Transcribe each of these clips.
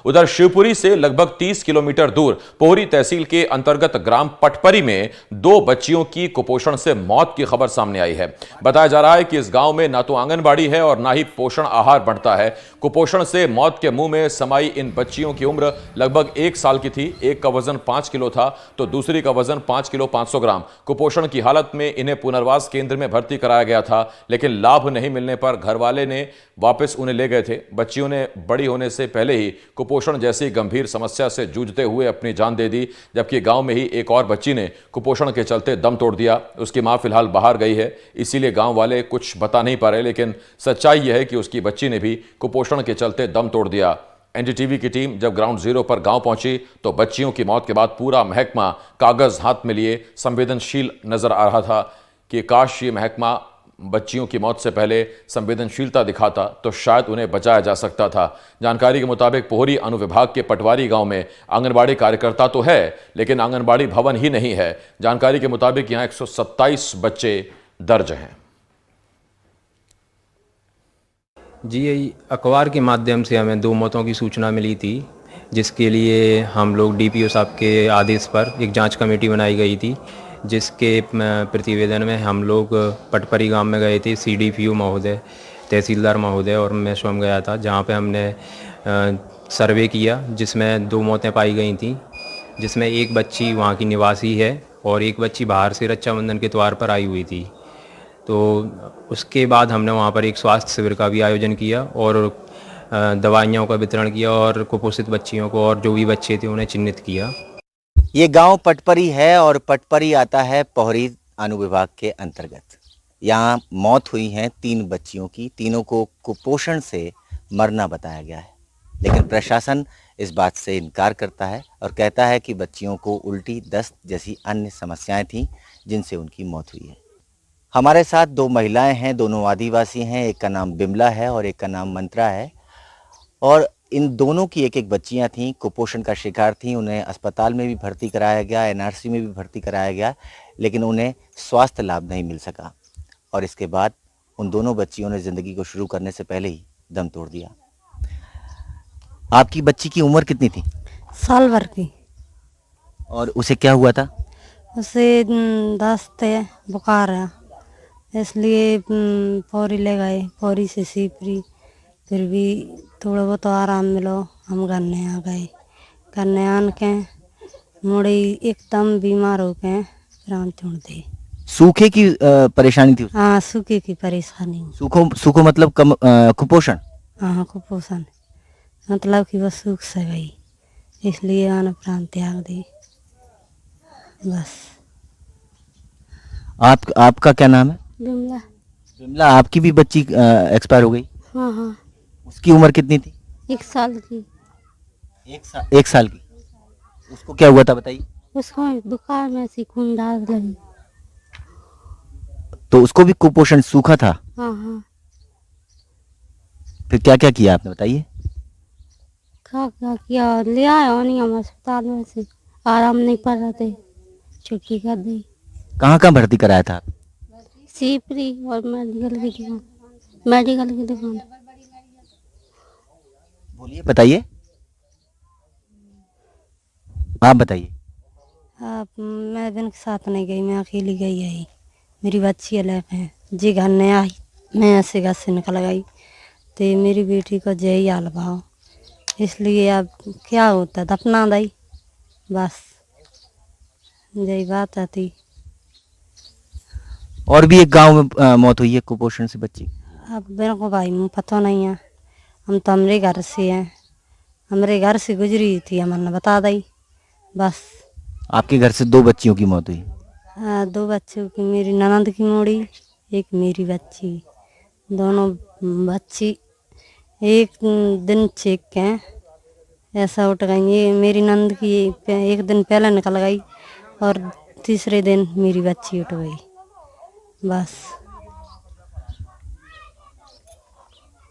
उधर शिवपुरी से लगभग 30 किलोमीटर दूर पोहरी तहसील के अंतर्गत ग्राम पटपरी में 2 बच्चियों की कुपोषण से मौत की खबर सामने आई है। बताया जा रहा है कि इस गांव में ना तो आंगनबाड़ी है और ना ही पोषण आहार बढ़ता है। कुपोषण से मौत के मुंह में समाई इन बच्चियों की उम्र लगभग 1 साल की थी। एक का वजन 5 किलो था तो दूसरी का वजन 5 किलो 500 ग्राम। कुपोषण की हालत में इन्हें पुनर्वास केंद्र में भर्ती कराया गया था, लेकिन लाभ नहीं मिलने पर घरवाले ने वापस उन्हें ले गए थे। बच्चियों ने बड़ी होने से पहले ही कुपोषण जैसी गंभीर समस्या से जूझते हुए अपनी जान दे दी, जबकि गांव में ही एक और बच्ची ने कुपोषण के चलते दम तोड़ दिया। उसकी मां फिलहाल बाहर गई है, इसीलिए गांव वाले कुछ बता नहीं पा रहे, लेकिन सच्चाई यह है कि उसकी बच्ची ने भी कुपोषण के चलते दम तोड़ दिया। एनडीटीवी की टीम जब ग्राउंड जीरो पर गांव पहुंची तो बच्चियों की मौत के बाद पूरा महकमा कागज हाथ में लिए संवेदनशील नजर आ रहा था कि काश ये महकमा बच्चियों की मौत से पहले संवेदनशीलता दिखाता तो शायद उन्हें बचाया जा सकता था। जानकारी के मुताबिक पोहरी अनुविभाग के पटवारी गांव में आंगनबाड़ी कार्यकर्ता तो है, लेकिन आंगनबाड़ी भवन ही नहीं है। जानकारी के मुताबिक यहां 127 बच्चे दर्ज हैं। जी, यही अखबार के माध्यम से हमें 2 मौतों की सूचना मिली थी, जिसके लिए हम लोग डीपीओ साहब के आदेश पर एक जांच कमेटी बनाई गई थी, जिसके प्रतिवेदन में हम लोग पटपरी गांव में गए थे। सीडीपीओ महोदय, तहसीलदार महोदय और मैं स्वयं गया था, जहां पे हमने सर्वे किया, जिसमें 2 मौतें पाई गई थी, जिसमें एक बच्ची वहां की निवासी है और एक बच्ची बाहर से रक्षाबंधन के त्योहार पर आई हुई थी। तो उसके बाद हमने वहाँ पर एक स्वास्थ्य शिविर का भी आयोजन किया और दवाइयों का वितरण किया और कुपोषित बच्चियों को और जो भी बच्चे थे उन्हें चिन्हित किया। ये गांव पटपरी है और पटपरी आता है पोहरी अनुविभाग के अंतर्गत। यहाँ मौत हुई है 3 बच्चियों की। तीनों को कुपोषण से मरना बताया गया है, लेकिन प्रशासन इस बात से इनकार करता है और कहता है कि बच्चियों को उल्टी, दस्त जैसी अन्य समस्याएं थीं जिनसे उनकी मौत हुई है। हमारे साथ 2 महिलाएं हैं, दोनों आदिवासी हैं। एक का नाम बिमला है और एक का नाम मंत्रा है, और इन दोनों की एक बच्चियां थीं, कुपोषण का शिकार थीं। उन्हें अस्पताल में भी भर्ती कराया गया, एनआरसी में भी भर्ती कराया गया, लेकिन उन्हें स्वास्थ्य लाभ नहीं मिल सका और इसके बाद उन दोनों बच्चियों ने ज़िंदगी को शुरू करने से पहले ही दम तोड़ दिया। आपकी बच्ची की उम्र कितनी थी? साल भर की। और उसे क्या हुआ था? उसे दस्त है, बुखार है, इसलिए पौरी ले गए। पौरी से सीपरी, फिर भी थोड़ा बहुत आराम मिलो, हम घरने आ गए। घरने आन के मुड़ी एकदम बीमार हो गए, प्राण छोड़ दे। सूखे की परेशानी थी? हाँ, सूखे की परेशानी। सूखो मतलब कुपोषण? हाँ, कुपोषण मतलब कि वो सूख से गई, इसलिए आना प्राण त्याग दी बस। आपका क्या नाम है? बिमला। बिमला, आपकी भी बच्ची एक्सपायर हो गई? हाँ हाँ। उसकी उम्र कितनी थी? 1 साल की। 1 साल की। उसको क्या हुआ था बताइए? उसको बुखार में सी खून डाल लगी। तो उसको भी कुपोषण, सूखा था? हाँ हाँ। फिर क्या क्या किया आपने बताइए? क्या किया, ले आया नहीं हम अस्पताल में से, आराम नहीं पड़ रहा थे, छुट्टी कर दी। कहाँ भर्ती कराया था? सीपरी और मेडिकल की दुकान। बोलिए, बताइए, आप बताइए। मैं दिन के साथ नहीं गई, मैं अकेली गई है। मेरी बच्ची अलग है जी, घर नहीं आई। मैं ऐसे घर से निकल गई तो मेरी बेटी को जय हाल भाव, इसलिए अब क्या होता, दफना दई बस, यही बात आती। और भी एक गांव में मौत हुई है कुपोषण से बच्ची। अब मेरे को भाई मुँह पता नहीं है, हम तो हमारे घर से हैं, हमारे घर से गुजरी थी, हमने बता दी बस। आपके घर से 2 बच्चियों की मौत हुई? हाँ, 2 बच्चों की, मेरी ननद की मोड़ी, एक मेरी बच्ची। दोनों बच्ची एक दिन चेक के ऐसा उठ गई। ये मेरी नंद की एक दिन पहले निकल गई और तीसरे दिन मेरी बच्ची उठ गई बस।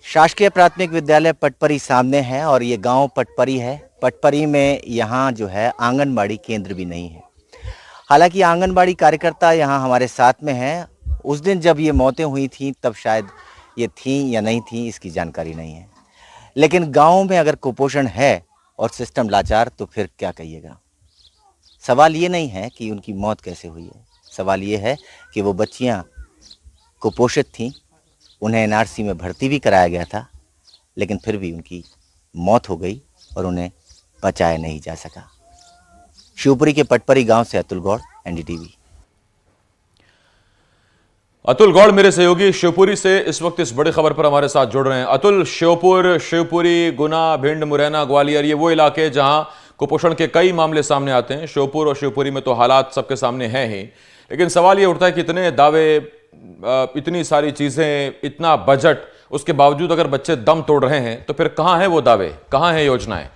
शासकीय प्राथमिक विद्यालय पटपरी सामने है और ये गांव पटपरी है। पटपरी में यहाँ जो है आंगनबाड़ी केंद्र भी नहीं है। हालांकि आंगनबाड़ी कार्यकर्ता यहाँ हमारे साथ में हैं। उस दिन जब ये मौतें हुई थी तब शायद ये थी या नहीं थी इसकी जानकारी नहीं है, लेकिन गांव में अगर कुपोषण है और सिस्टम लाचार, तो फिर क्या कहिएगा। सवाल ये नहीं है कि उनकी मौत कैसे हुई है, सवाल ये है कि वो बच्चियां कुपोषित थीं, उन्हें एनआरसी में भर्ती भी कराया गया था, लेकिन फिर भी उनकी मौत हो गई और उन्हें बचाया नहीं जा सका। शिवपुरी के पटपरी गांव से अतुल गौड़, एनडीटीवी। अतुल गौड़ मेरे सहयोगी शिवपुरी से इस वक्त इस बड़ी खबर पर हमारे साथ जुड़ रहे हैं। अतुल, शिवपुर, शिवपुरी, गुना, भिंड, मुरैना, ग्वालियर, ये वो इलाके जहां कुपोषण के कई मामले सामने आते हैं। शिवपुर और शिवपुरी में तो हालात सबके सामने हैं ही, लेकिन सवाल ये उठता है कि इतने दावे, इतनी सारी चीजें, इतना बजट, उसके बावजूद अगर बच्चे दम तोड़ रहे हैं तो फिर कहां हैं वो दावे, कहां हैं योजनाएं?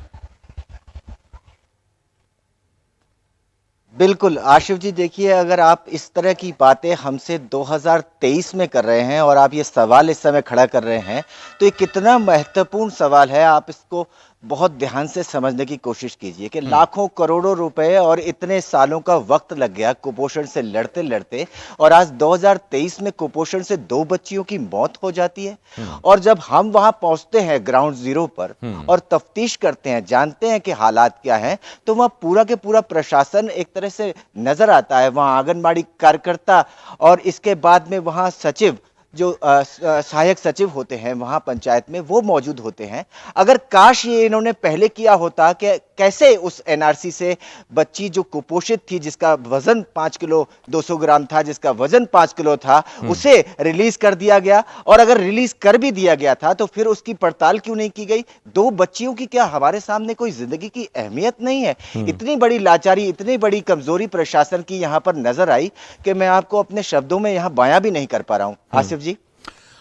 बिल्कुल आशिफ जी, देखिए, अगर आप इस तरह की बातें हमसे 2023 में कर रहे हैं और आप ये सवाल इस समय खड़ा कर रहे हैं, तो ये कितना महत्वपूर्ण सवाल है, आप इसको बहुत ध्यान से समझने की कोशिश कीजिए कि लाखों करोड़ों रुपए और इतने सालों का वक्त लग गया कुपोषण से लड़ते लड़ते, और आज 2023 में कुपोषण से 2 बच्चियों की मौत हो जाती है। और जब हम वहां पहुंचते हैं ग्राउंड जीरो पर और तफ्तीश करते हैं, जानते हैं कि हालात क्या हैं, तो वहां पूरा के पूरा प्रशासन एक तरह से नजर आता है। वहां आंगनबाड़ी कार्यकर्ता और इसके बाद में वहां सचिव, जो सहायक सचिव होते हैं वहां पंचायत में, वो मौजूद होते हैं। अगर काश ये इन्होंने पहले किया होता कि कैसे उस एनआरसी से बच्ची जो कुपोषित थी, जिसका वजन 5 किलो 200 ग्राम था, जिसका वजन 5 किलो था, उसे रिलीज कर दिया गया, और अगर रिलीज कर भी दिया गया था तो फिर उसकी पड़ताल क्यों नहीं की गई। 2 बच्चियों की क्या हमारे सामने कोई जिंदगी की अहमियत नहीं है? इतनी बड़ी लाचारी, इतनी बड़ी कमजोरी प्रशासन की यहां पर नजर आई कि मैं आपको अपने शब्दों में यहां बयां भी नहीं कर पा रहा हूं। आसिफ जी।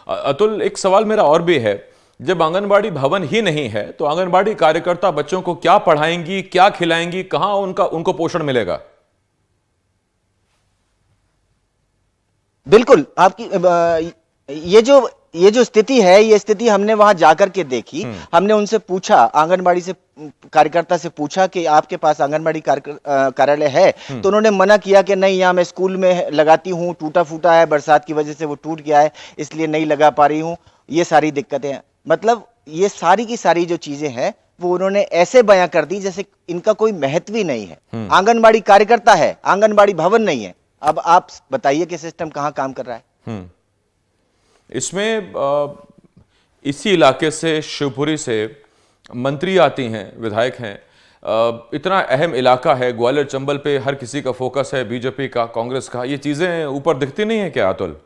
अतुल, एक सवाल मेरा और भी है, जब आंगनबाड़ी भवन ही नहीं है तो आंगनबाड़ी कार्यकर्ता बच्चों को क्या पढ़ाएंगी, क्या खिलाएंगी, कहां उनको पोषण मिलेगा? बिल्कुल, आपकी ये जो स्थिति है, ये स्थिति हमने वहां जाकर के देखी। हमने उनसे पूछा, आंगनबाड़ी से कार्यकर्ता से पूछा कि आपके पास आंगनबाड़ी कार्यालय है, तो उन्होंने मना किया कि नहीं, यहाँ मैं स्कूल में लगाती हूँ, टूटा फूटा है, बरसात की वजह से वो टूट गया है, इसलिए नहीं लगा पा रही हूँ, ये सारी दिक्कतें हैं। मतलब ये सारी की सारी जो चीजें हैं वो उन्होंने ऐसे बयां कर दी जैसे इनका कोई महत्व ही नहीं है। आंगनबाड़ी कार्यकर्ता है, आंगनबाड़ी भवन नहीं है। अब आप बताइए कि सिस्टम कहां काम कर रहा है। इसमें इसी इलाके से, शिवपुरी से मंत्री आती हैं, विधायक हैं, इतना अहम इलाका है, ग्वालियर चंबल पे हर किसी का फोकस है, बीजेपी का, कांग्रेस का, ये चीजें ऊपर दिखती नहीं है क्या अतुल?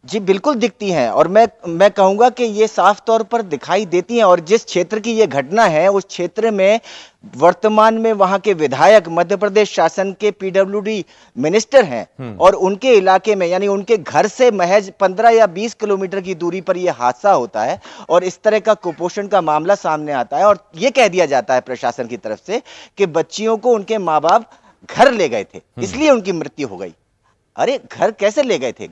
जी बिल्कुल दिखती हैं, और मैं कहूंगा कि ये साफ तौर पर दिखाई देती हैं। और जिस क्षेत्र की ये घटना है, उस क्षेत्र में वर्तमान में वहां के विधायक मध्य प्रदेश शासन के पीडब्ल्यूडी मिनिस्टर हैं, और उनके इलाके में, यानी उनके घर से महज 15 या 20 किलोमीटर की दूरी पर यह हादसा होता है और इस तरह का कुपोषण का मामला सामने आता है। और यह कह दिया जाता है प्रशासन की तरफ से कि बच्चियों को उनके माँ बाप घर ले गए थे, इसलिए उनकी मृत्यु हो गई। अरे घर कैसे ले गए थे?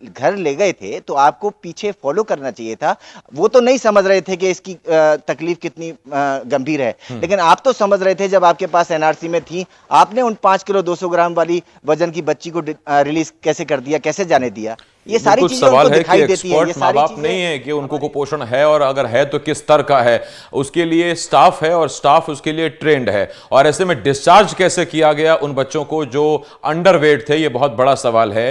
घर ले गए थे तो आपको पीछे फॉलो करना चाहिए था। वो तो नहीं समझ रहे थे कि इसकी तकलीफ कितनी गंभीर है, लेकिन आप तो समझ रहे थे जब आपके पास एनआरसी में थी। आपने उन 5 किलो 200 ग्राम वाली वजन की बच्ची को रिलीज कैसे कर दिया, कैसे जाने दिया? ये सारी चीजें सवाल है कि एक्सपर्ट माँ बाप नहीं है कि उनको कुपोषण है, और अगर है तो किस स्तर का है, उसके लिए स्टाफ है और स्टाफ उसके लिए ट्रेंड है, और ऐसे में डिस्चार्ज कैसे किया गया उन बच्चों को जो अंडरवेट थे, ये बहुत बड़ा सवाल है।